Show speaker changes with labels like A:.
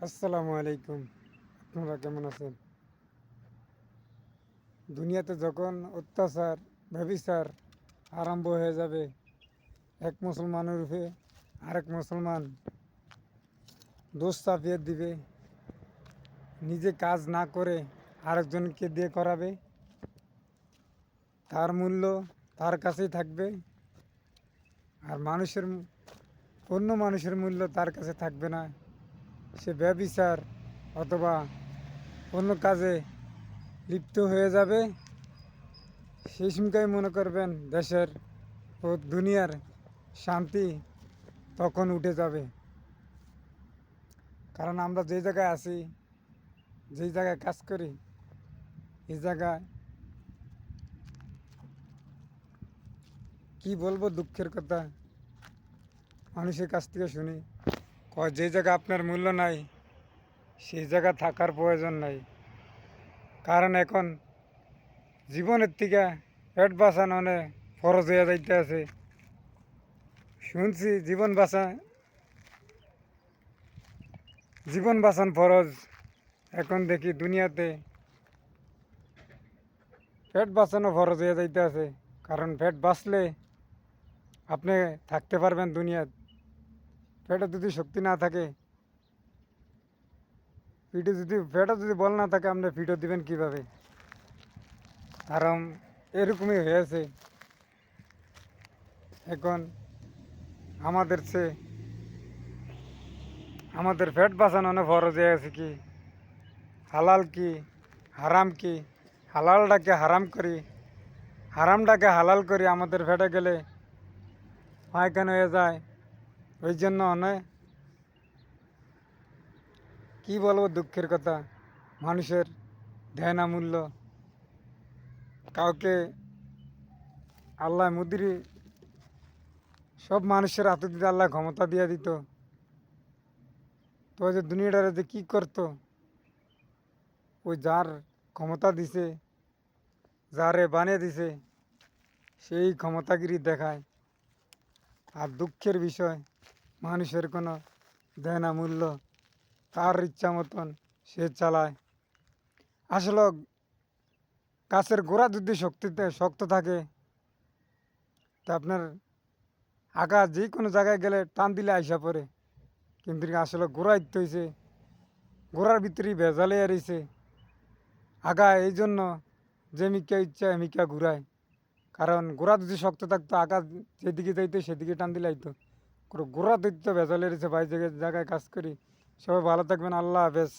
A: আসসালামু আলাইকুম। আপনারা কেমন আছেন? দুনিয়াতে যখন অত্যাচার ব্যভিচার আরম্ভ হয়ে যাবে, এক মুসলমানের উপরে আরেক মুসলমান দোষ চাপিয়ে দিবে, নিজে কাজ না করে আরেকজনকে দিয়ে করাবে, তার মূল্য তার কাছেই থাকবে। আর অন্য মানুষের মূল্য তার কাছে থাকবে না। সে ব্যভিচার অথবা অন্য কাজে লিপ্ত হয়ে যাবে। সেই সময়টাই মনে করবেন দেশের ও দুনিয়ার শান্তি তখন উঠে যাবে। কারণ আমরা যে জায়গায় আছি, যেই জায়গায় কাজ করি, এই জায়গায় কি বলবো, দুঃখের কথা মানুষের কাছ থেকে শুনি, কয় যে জায়গা আপনার মূল্য নাই সেই জায়গা থাকার প্রয়োজন নাই। কারণ এখন জীবনের থেকে পেট বাঁচানো অনেক ফরজ হয়ে যাইতে আছে। শুনছি জীবন বাঁচান ফরজ। এখন দেখি দুনিয়াতে পেট বাঁচানো ফরজ হয়ে যাইতে আছে। কারণ পেট বাঁচলে আপনি থাকতে পারবেন দুনিয়াত। পেটে যদি শক্তি না থাকে, পেটে যদি বল না থাকে, আপনি পিঠও দিবেন কিভাবে? কারণ এরকমই হয়েছে। এখন আমাদের আমাদের পেট বাঁচানো অনেক ফরজ হয়ে আছে। কি হালাল কি হারাম কি, হালালটাকে হারাম করি, হারামটাকে হালাল করি, আমাদের পেটে গেলে পায়খানা হয়ে যায়। ওই জন্য অনেক কি বলবো, দুঃখের কথা, মানুষের দেয় না মূল্য। কাউকে আল্লাহ মুদিরি সব মানুষের হাতে দিতে আল্লাহ ক্ষমতা দিয়ে দিত, তো যে দুনিয়াটারে যে কী করতো, ওই যার ক্ষমতা দিছে, যারে বানিয়ে দিছে, সেই ক্ষমতাগিরি দেখায়। আর দুঃখের বিষয়, মানুষের কোনো দেয় না মূল্য, তার ইচ্ছা মতন সে চালায়। আসলে গাছের গোড়া যদি শক্ত থাকে, তা আপনার আগা যে কোনো জায়গায় গেলে টান দিলে আইসা পড়ে। কিন্তু আসলে গোড়া ইত্য হয়েছে, গোড়ার ভিতরেই ভেজালে এড়িয়েছে আগা। এই জন্য যে মিকা ইচ্ছা মিকা ঘুরায়। কারণ গোড়া যদি শক্ত থাকতো, আগা যেদিকে যাইতো সেদিকে টান দিলে আইতো। গোড়া দিতে ভেজালে এড়িয়েছে। ভাই জায়গায় কাজ করি, সবাই ভালো থাকবেন। আল্লাহ হাফেজ।